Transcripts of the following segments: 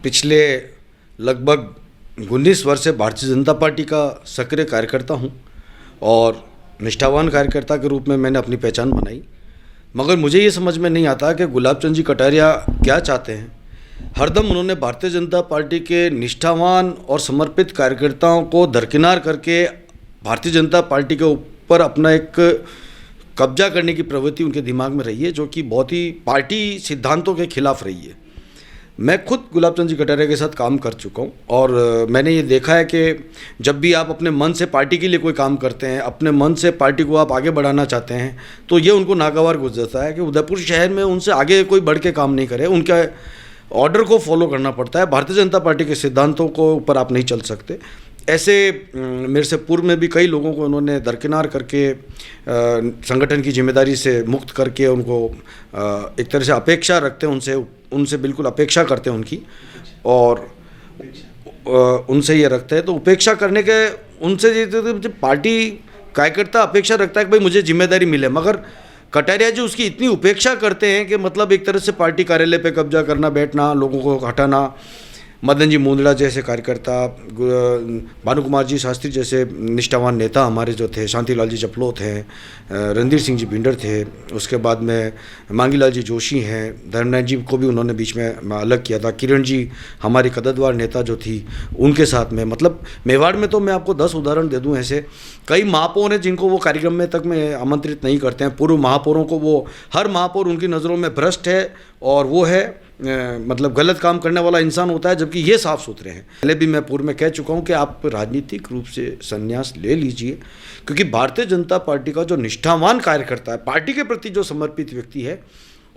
पिछले लगभग 19 वर्ष से भारतीय जनता पार्टी का सक्रिय कार्यकर्ता हूं और निष्ठावान कार्यकर्ता के रूप में मैंने अपनी पहचान बनाई, मगर मुझे ये समझ में नहीं आता कि गुलाब चंद जी कटारिया क्या चाहते हैं। हरदम उन्होंने भारतीय जनता पार्टी के निष्ठावान और समर्पित कार्यकर्ताओं को दरकिनार करके भारतीय जनता पार्टी के ऊपर अपना एक कब्जा करने की प्रवृत्ति उनके दिमाग में रही है, जो कि बहुत ही पार्टी सिद्धांतों के खिलाफ रही है। मैं खुद गुलाब चंद जी कटारिया के साथ काम कर चुका हूँ और मैंने ये देखा है कि जब भी आप अपने मन से पार्टी के लिए कोई काम करते हैं, अपने मन से पार्टी को आप आगे बढ़ाना चाहते हैं, तो ये उनको नागवार गुजरता है कि उदयपुर शहर में उनसे आगे कोई बढ़ के काम नहीं करे, उनके ऑर्डर को फॉलो करना पड़ता है। भारतीय जनता पार्टी के सिद्धांतों को ऊपर आप नहीं चल सकते। ऐसे मेरे से पूर्व में भी कई लोगों को उन्होंने दरकिनार करके संगठन की जिम्मेदारी से मुक्त करके उनको एक तरह से अपेक्षा रखते हैं, उनसे बिल्कुल अपेक्षा करते हैं उनकी, और उनसे ये रखते हैं। तो उपेक्षा करने के उनसे ये पार्टी कार्यकर्ता अपेक्षा रखता है कि भाई मुझे जिम्मेदारी मिले, मगर कटारिया जी उसकी इतनी उपेक्षा करते हैं कि मतलब एक तरह से पार्टी कार्यालय पे कब्जा करना, बैठना, लोगों को हटाना। मदन जी मुंदड़ा जैसे कार्यकर्ता, भानु कुमार जी शास्त्री जैसे निष्ठावान नेता हमारे जो थे, शांतिलाल जी चपलोत हैं, रणधीर सिंह जी भिंडर थे, उसके बाद में मांगीलाल जी जोशी हैं, धर्मनाथ जी को भी उन्होंने बीच में अलग किया था, किरण जी हमारी कदरवार नेता जो थी उनके साथ में, मतलब मेवाड़ में तो मैं आपको 10 उदाहरण दे दूं। ऐसे कई महापौर हैं जिनको वो कार्यक्रम में तक में आमंत्रित नहीं करते हैं। पूर्व महापौरों को वो, हर महापौर उनकी नज़रों में भ्रष्ट है और वो है मतलब गलत काम करने वाला इंसान होता है, जबकि ये साफ सुथरे हैं। पहले भी मैं पूर्व में कह चुका हूँ कि आप राजनीतिक रूप से संन्यास ले लीजिए, क्योंकि भारतीय जनता पार्टी का जो निष्ठावान कार्यकर्ता है, पार्टी के प्रति जो समर्पित व्यक्ति है,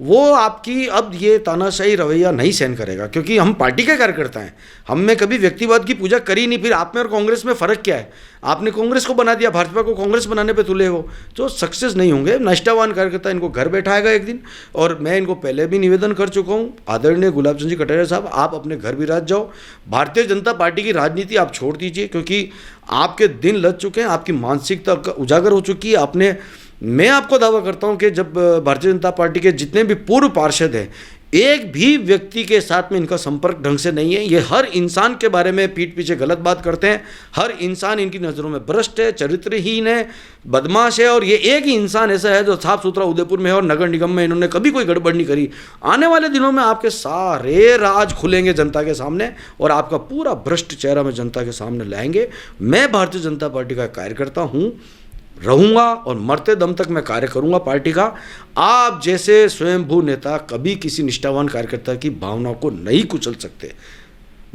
वो आपकी अब ये तानाशाही रवैया नहीं सहन करेगा, क्योंकि हम पार्टी के कार्यकर्ता हैं। हमने कभी व्यक्तिवाद की पूजा करी नहीं। फिर आप में और कांग्रेस में फ़र्क क्या है? आपने कांग्रेस को बना दिया, भाजपा को कांग्रेस बनाने पे तुले हो, तो सक्सेस नहीं होंगे। निष्ठावान कार्यकर्ता इनको घर बैठाएगा एक दिन। और मैं इनको पहले भी निवेदन कर चुका हूँ, आदरणीय गुलाब चंद जी कटारिया साहब, आप अपने घर भी राज जाओ, भारतीय जनता पार्टी की राजनीति आप छोड़ दीजिए, क्योंकि आपके दिन लद चुके हैं, आपकी मानसिकता उजागर हो चुकी है। आपने, मैं आपको दावा करता हूं कि जब भारतीय जनता पार्टी के जितने भी पूर्व पार्षद हैं, एक भी व्यक्ति के साथ में इनका संपर्क ढंग से नहीं है। ये हर इंसान के बारे में पीठ पीछे गलत बात करते हैं। हर इंसान इनकी नज़रों में भ्रष्ट है, चरित्रहीन है, बदमाश है, और ये एक ही इंसान ऐसा है जो साफ सुथरा उदयपुर में है और नगर निगम में इन्होंने कभी कोई गड़बड़ नहीं करी। आने वाले दिनों में आपके सारे राज खुलेंगे जनता के सामने और आपका पूरा भ्रष्ट चेहरा में जनता के सामने लाएंगे। मैं भारतीय जनता पार्टी का कार्यकर्ता हूँ, रहूंगा और मरते दम तक मैं कार्य करूंगा पार्टी का। आप जैसे स्वयंभू नेता कभी किसी निष्ठावान कार्यकर्ता की भावना को नहीं कुचल सकते।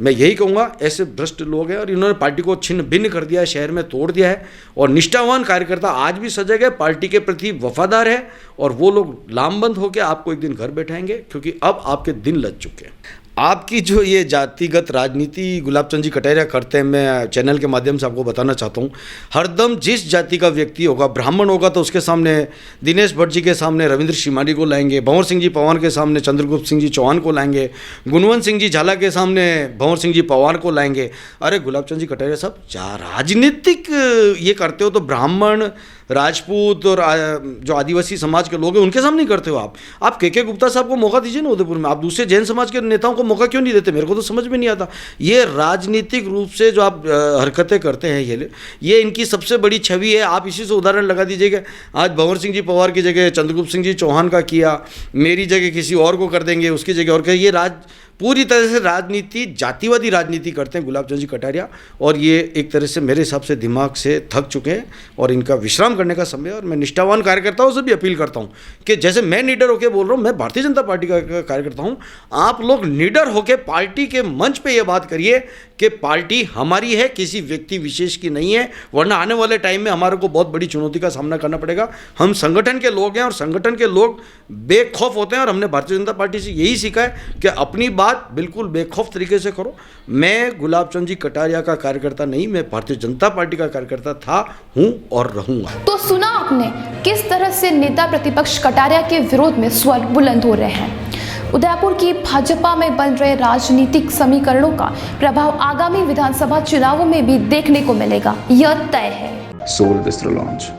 मैं यही कहूँगा, ऐसे भ्रष्ट लोग हैं और इन्होंने पार्टी को छिन्न भिन्न कर दिया है, शहर में तोड़ दिया है। और निष्ठावान कार्यकर्ता आज भी सजग है, पार्टी के प्रति वफादार है, और वो लोग लामबंद होकर आपको एक दिन घर बैठाएंगे, क्योंकि अब आपके दिन लग चुके हैं। आपकी जो ये जातिगत राजनीति गुलाब चंद जी कटारिया करते हैं, मैं चैनल के माध्यम से आपको बताना चाहता हूँ, हरदम जिस जाति का व्यक्ति होगा, ब्राह्मण होगा तो उसके सामने दिनेश भट्ट जी के सामने रविंद्र शिमाली को लाएंगे, भंवर सिंह जी पवार के सामने चंद्रगुप्त सिंह जी चौहान को लाएंगे, गुणवंत सिंह जी झाला के सामने भंवर सिंह जी पवार को लाएंगे। अरे गुलाब चंद जी कटारिया साहब, राजनीतिक ये करते हो तो ब्राह्मण, राजपूत और जो आदिवासी समाज के लोग हैं उनके सामने नहीं करते हो आप के गुप्ता साहब को मौका दीजिए ना उदयपुर में। आप दूसरे जैन समाज के नेताओं को मौका क्यों नहीं देते? मेरे को तो समझ में नहीं आता। ये राजनीतिक रूप से जो आप हरकतें करते हैं, ये इनकी सबसे बड़ी छवि है। आप इसी से उदाहरण लगा दीजिएगा, आज भंवर सिंह जी पवार की जगह चंद्रगुप्त सिंह जी चौहान का किया, मेरी जगह किसी और को कर देंगे, उसकी जगह और ये पूरी तरह से राजनीति, जातिवादी राजनीति करते हैं गुलाब चंद जी कटारिया, और ये एक तरह से मेरे हिसाब से दिमाग से थक चुके हैं और इनका विश्राम करने का समय है। और मैं निष्ठावान कार्यकर्ताओं से भी अपील करता हूं कि जैसे मैं निडर होकर बोल रहा हूं, मैं भारतीय जनता पार्टी का कार्यकर्ता हूं, आप लोग निडर होकर पार्टी के मंच पर यह बात करिए कि पार्टी हमारी है, किसी व्यक्ति विशेष की नहीं है, वरना आने वाले टाइम में हमारे को बहुत बड़ी चुनौती का सामना करना पड़ेगा। हम संगठन के लोग हैं और संगठन के लोग बेखौफ होते हैं, और हमने भारतीय जनता पार्टी से यही सीखा है कि अपनी बात बिल्कुल बेखौफ तरीके से करो। मैं गुलाब चंद जी कटारिया का कार्यकर्ता नहीं, मैं भारतीय जनता पार्टी का कार्यकर्ता था, हूं और रहूंगा। तो सुना आपने किस तरह से नेता प्रतिपक्ष कटारिया के विरोध में स्वर बुलंद हो रहे हैं। उदयपुर की भाजपा में बन रहे राजनीतिक समीकरणों का प्रभाव आगामी विधानसभा चुनावों में भी देखने को मिलेगा, यह तय है। सोल विस्त्र launch.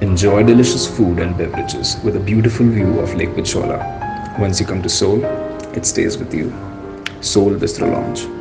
Enjoy delicious food and beverages with a beautiful view of Lake Pichola. Once you come to Seoul, it stays with you. Seoul Bistro Lounge.